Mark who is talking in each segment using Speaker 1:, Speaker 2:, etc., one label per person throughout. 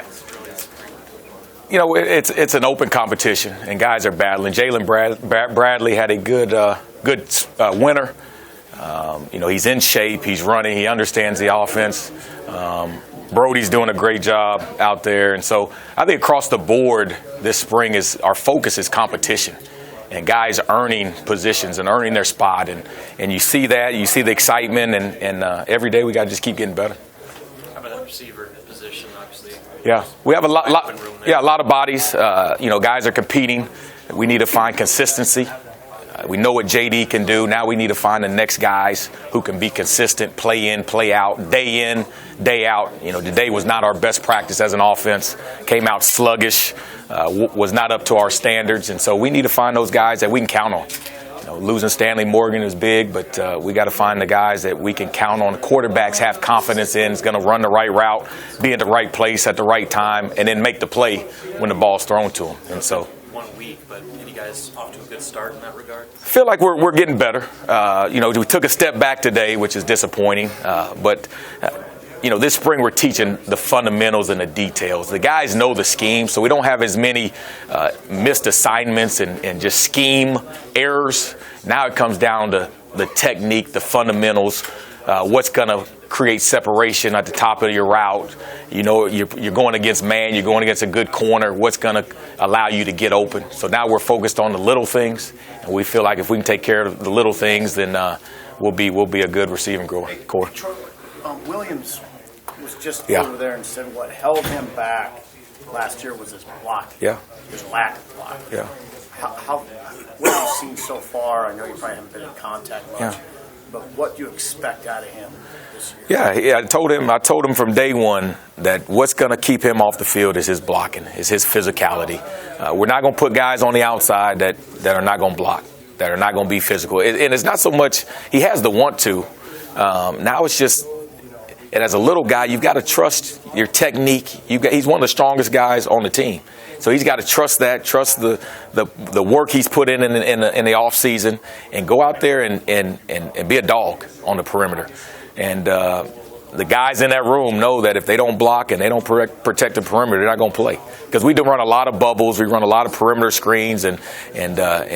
Speaker 1: impact early spring?
Speaker 2: You know, it's an open competition, and guys are battling. Jalen Bradley had a good winter. You know, he's in shape. He's running. He understands the offense. Brody's doing a great job out there. And so I think across the board this spring our focus is competition and guys earning positions and earning their spot. And you see that. You see the excitement. And every day we got to just keep getting better.
Speaker 1: How about that receiver position, obviously?
Speaker 2: Yeah, we have a lot of bodies. You know, guys are competing. We need to find consistency. We know what JD can do. Now we need to find the next guys who can be consistent, play in, play out, day in, day out. You know, today was not our best practice as an offense. Came out sluggish, was not up to our standards. And so we need to find those guys that we can count on. You know, losing Stanley Morgan is big, but we got to find the guys that we can count on. Quarterbacks have confidence in, is going to run the right route, be in the right place at the right time, and then make the play when the ball's thrown to them. And so
Speaker 1: 1 week, but any guys off to a good start in that regard?
Speaker 2: I feel like we're getting better. You know, we took a step back today, which is disappointing. But you know, this spring we're teaching the fundamentals and the details. The guys know the scheme, so we don't have as many missed assignments and just scheme errors. Now it comes down to the technique, the fundamentals, what's going to create separation at the top of your route. You know, you're going against man, you're going against a good corner. What's going to allow you to get open? So now we're focused on the little things, and we feel like if we can take care of the little things, then we'll be a good receiving core.
Speaker 3: Williams was just over there and said what held him back last year was his block.
Speaker 2: Yeah.
Speaker 3: His lack of block.
Speaker 2: Yeah.
Speaker 3: What have you seen so far? I know you probably haven't been in contact much.
Speaker 2: Yeah.
Speaker 3: But what do you expect out of him this year?
Speaker 2: Yeah, I told him from day one that what's going to keep him off the field is his blocking, is his physicality. We're not going to put guys on the outside that are not going to block, that are not going to be physical. And it's not so much he has the want to. Now it's just, and as a little guy, you've got to trust your technique. He's one of the strongest guys on the team. So he's got to trust that, trust the work he's put in the off season, and go out there and be a dog on the perimeter. And the guys in that room know that if they don't block and they don't protect the perimeter, they're not going to play. Because we do run a lot of bubbles, we run a lot of perimeter screens, and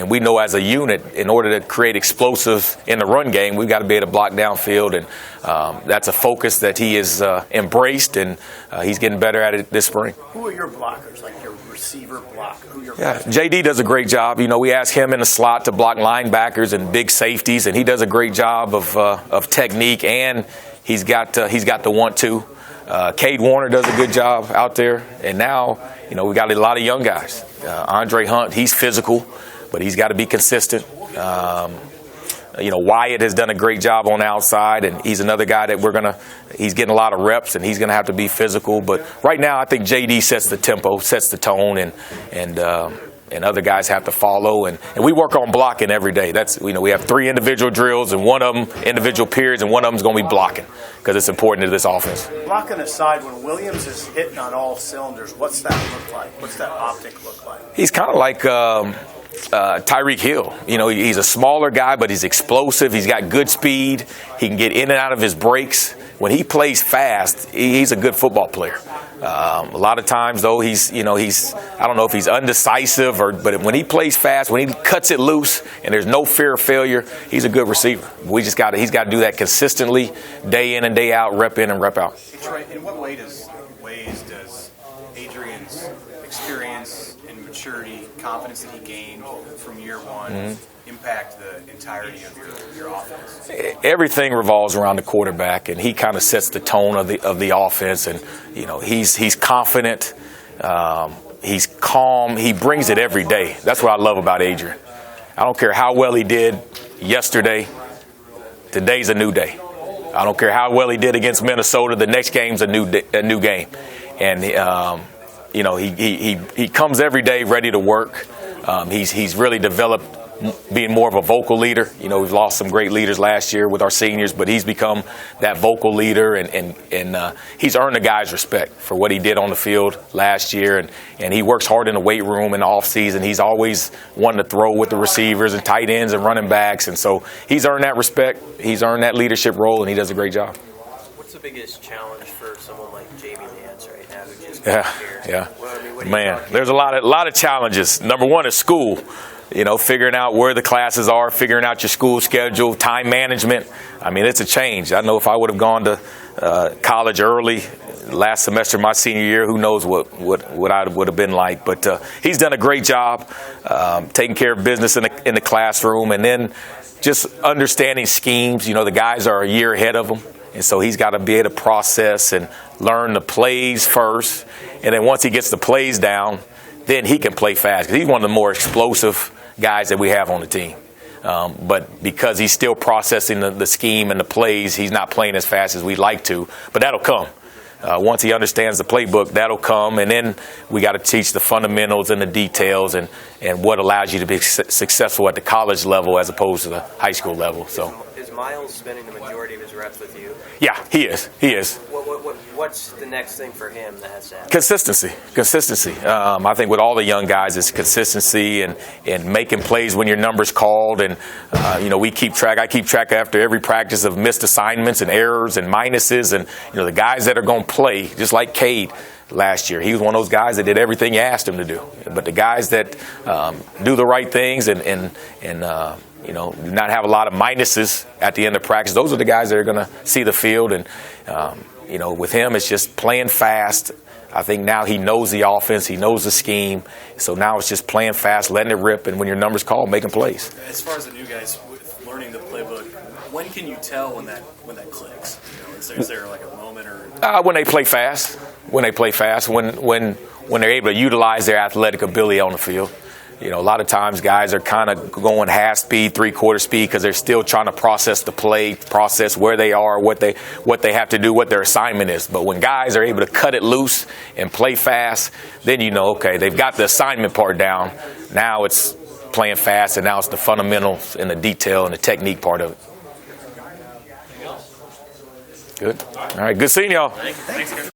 Speaker 2: we know as a unit, in order to create explosives in the run game, we've got to be able to block downfield, and that's a focus that he has embraced, and he's getting better at it this spring.
Speaker 3: Who are your blockers, like your receiver block?
Speaker 2: JD does a great job. You know, we ask him in the slot to block linebackers and big safeties, and he does a great job of technique, and he's got the want to. Cade Warner does a good job out there, and now, you know, we got a lot of young guys. Andre Hunt, he's physical, but he's got to be consistent. You know, Wyatt has done a great job on the outside, and he's another guy that he's getting a lot of reps, and he's going to have to be physical. But right now, I think JD sets the tempo, sets the tone, and other guys have to follow. And we work on blocking every day. That's, you know, we have 3 individual drills, and one of them individual periods, and one of them is going to be blocking because it's important to this offense.
Speaker 3: Blocking aside, when Williams is hitting on all cylinders, what's that look like? What's that optic look like?
Speaker 2: He's kind of like Tyreek Hill. You know, he's a smaller guy, but he's explosive. He's got good speed. He can get in and out of his breaks. When he plays fast, he's a good football player. A lot of times, though, he's I don't know if he's undecisive, but when he plays fast, when he cuts it loose and there's no fear of failure, he's a good receiver. He's got to do that consistently, day in and day out, rep in and rep out.
Speaker 4: Troy, in what ways does Adrian's experience and maturity, confidence that he gained from year one, impact the entirety of your offense?
Speaker 2: Everything revolves around the quarterback, and he kind of sets the tone of the offense. And you know, he's confident, he's calm, he brings it every day. That's what I love about Adrian. I don't care how well he did yesterday. Today's a new day. I don't care how well he did against Minnesota. The next game's a new game, and you know, he comes every day ready to work. He's really developed being more of a vocal leader. You know, we've lost some great leaders last year with our seniors, but he's become that vocal leader, and he's earned the guys' respect for what he did on the field last year, and he works hard in the weight room in the off season. He's always wanting to throw with the receivers and tight ends and running backs, and so he's earned that respect. He's earned that leadership role, and he does a great job.
Speaker 1: What's the biggest challenge for someone like Jamie Nance right now, who just
Speaker 2: Yeah, yeah. Man, there's a lot of challenges. Number one is school. Figuring out where the classes are, figuring out your school schedule, time management. I mean, it's a change. I know if I would have gone to college early last semester, my senior year, who knows what I would have been like. But he's done a great job taking care of business in the classroom, and then just understanding schemes. The guys are a year ahead of him, and so he's got to be able to process and learn the plays first. And then once he gets the plays down, then he can play fast, because he's one of the more explosive guys that we have on the team. But because he's still processing the scheme and the plays, he's not playing as fast as we'd like to. But that'll come. Once he understands the playbook, that'll come. And then we got to teach the fundamentals and the details and what allows you to be successful at the college level as opposed to the high school level. So.
Speaker 5: Is Miles spending the majority of his reps with you?
Speaker 2: Yeah, he is.
Speaker 5: What's the next thing for him that has to happen?
Speaker 2: Consistency. I think with all the young guys, it's consistency and making plays when your number's called. And, we keep track. I keep track after every practice of missed assignments and errors and minuses. And, the guys that are going to play, just like Cade last year, he was one of those guys that did everything you asked him to do. But the guys that do the right things and do not have a lot of minuses at the end of practice, those are the guys that are going to see the field. And, with him, it's just playing fast. I think now he knows the offense. He knows the scheme. So now it's just playing fast, letting it rip, and when your number's called, making plays.
Speaker 6: As far as the new guys with learning the playbook, when can you tell when that clicks? Is there like a moment or?
Speaker 2: When they play fast. When they're able to utilize their athletic ability on the field. A lot of times guys are kind of going half speed, 3/4 speed, because they're still trying to process the play, process where they are, what they have to do, what their assignment is. But when guys are able to cut it loose and play fast, then okay, they've got the assignment part down. Now it's playing fast, and now it's the fundamentals and the detail and the technique part of it. Good. All right, good seeing y'all.
Speaker 1: Thanks.